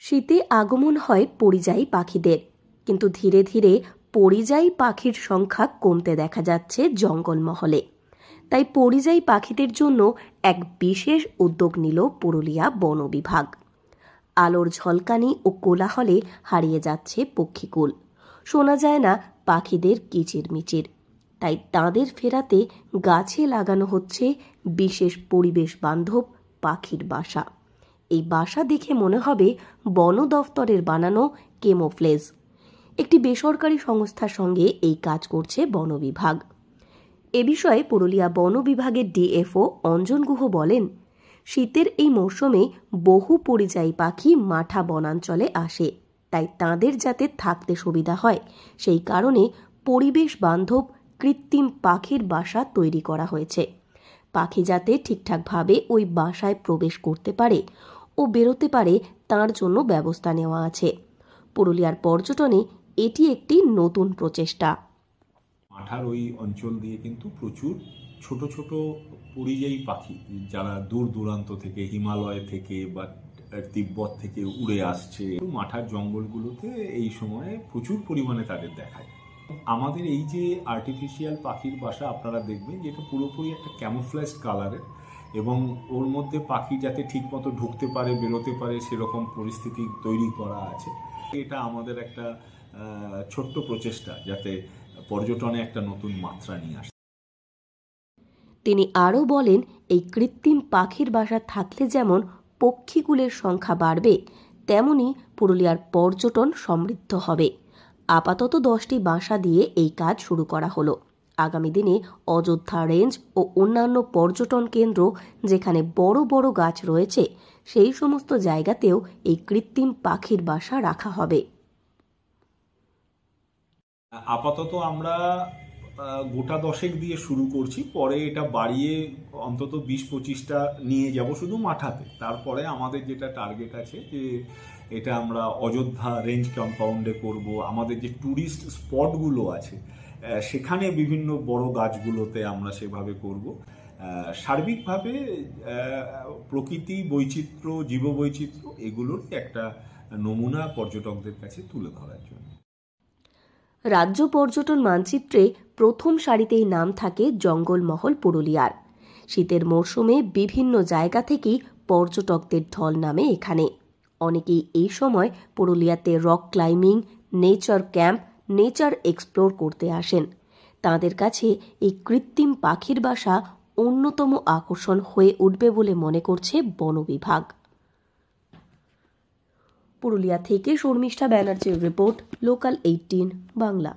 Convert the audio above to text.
শীতে আগমন হয় পরিযায়ী পাখিদের, কিন্তু ধীরে ধীরে পরিযায়ী পাখির সংখ্যা কমতে দেখা যাচ্ছে জঙ্গলমহলে। তাই পরিযায়ী পাখিদের জন্য এক বিশেষ উদ্যোগ নিল পুরুলিয়া বন বিভাগ। আলোর ঝলকানি ও কোলাহলে হারিয়ে যাচ্ছে পক্ষীকুল, শোনা যায় না পাখিদের কিচিরমিচির। তাই তাদের ফেরাতে গাছে লাগানো হচ্ছে বিশেষ পরিবেশ বান্ধব পাখির বাসা। এই বাসা দেখে মনে হবে বন দফতরের বানানো কেমোফ্লেজ। একটি বেসরকারি সংস্থার সঙ্গে এই কাজ করছে বন বিভাগ। এ বিষয়ে পুরুলিয়া বন বিভাগের ডিএফও অঞ্জন গুহ বলেন, শীতের এই মৌসুমে বহু পরিযায়ী পাখি মাঠা বনাঞ্চলে আসে, তাই তাদের যাতে থাকতে সুবিধা হয় সেই কারণে পরিবেশ বান্ধব কৃত্রিম পাখির বাসা তৈরি করা হয়েছে। পাখি যাতে ঠিকঠাকভাবে ওই বাসায় প্রবেশ করতে পারে ও বেরোতে পারে তার জন্য ব্যবস্থা নেওয়া আছে। পুরুলিয়ার পর্যটনে এটি একটি নতুন প্রচেষ্টা। মাঠার ওই অঞ্চল দিয়ে কিন্তু প্রচুর ছোট ছোট পরিযায়ী পাখি, যারা দূর দূরান্ত থেকে, হিমালয় থেকে বা তিব্বত থেকে উড়ে আসছে, মাঠার জঙ্গলগুলোতে এই সময়ে প্রচুর পরিমাণে তাদের দেখায়। আমাদের এই যে আর্টিফিশিয়াল পাখির বাসা আপনারা দেখবেন, যেটা পুরোপুরি একটা ক্যামোফ্লেজ কালারের, এবং ওর মধ্যে পাখি যাতে ঠিক মতো ঢুকতে পারে, বেরোতে পারে, সেরকম পরিস্থিতি তৈরি করা আছে। এটা আমাদের একটা ছোট্ট প্রচেষ্টা, যাতে পর্যটনে একটা নতুন মাত্রা নিয়ে আসে। তিনি আরও বলেন, এই কৃত্রিম পাখির বাসা থাকলে যেমন পক্ষীকুলের সংখ্যা বাড়বে, তেমনি পুরুলিয়ার পর্যটন সমৃদ্ধ হবে। আপাতত 10টি বাসা দিয়ে এই কাজ শুরু করা হলো। আগামী দিনে অযোধ্যা রেঞ্জ ও অন্যান্য পর্যটন কেন্দ্র, যেখানে বড় বড় গাছ রয়েছে, সেই সমস্ত জায়গাতেও এই কৃত্রিম পাখির বাসা রাখা হবে। আপাতত আমরা গোটা 10 দিয়ে শুরু করছি, পরে এটা বাড়িয়ে অন্তত 20-25টা নিয়ে যাব শুধু মাঠাতে। তারপরে আমাদের যেটা টার্গেট আছে যে এটা আমরা অযোধ্যা রেঞ্জ কম্পাউন্ডে করব। আমাদের যে ট্যুরিস্ট স্পটগুলো আছে সেখানে বিভিন্ন বড় গাছগুলোতে আমরা সেভাবে করব। সার্বিকভাবে প্রকৃতি বৈচিত্র্য, জীববৈচিত্র্য এগুলোর একটা নমুনা পর্যটকদের কাছে তুলে ধরার জন্য। রাজ্য পর্যটন মানচিত্রে প্রথম সারিতেই নাম থাকে জঙ্গলমহল পুরুলিয়ার। শীতের মরশুমে বিভিন্ন জায়গা থেকেই পর্যটকদের ঢল নামে এখানে। অনেকেই এই সময় পুরুলিয়াতে rock climbing, nature camp, nature explore করতে আসেন। তাদের কাছে এই কৃত্রিম পাখির বাসা অন্যতম আকর্ষণ হয়ে উঠবে বলে মনে করছে বন বিভাগ। পুরুলিয়া থেকে শর্মিষ্ঠা ব্যানার্জির রিপোর্ট, লোকাল 18 বাংলা।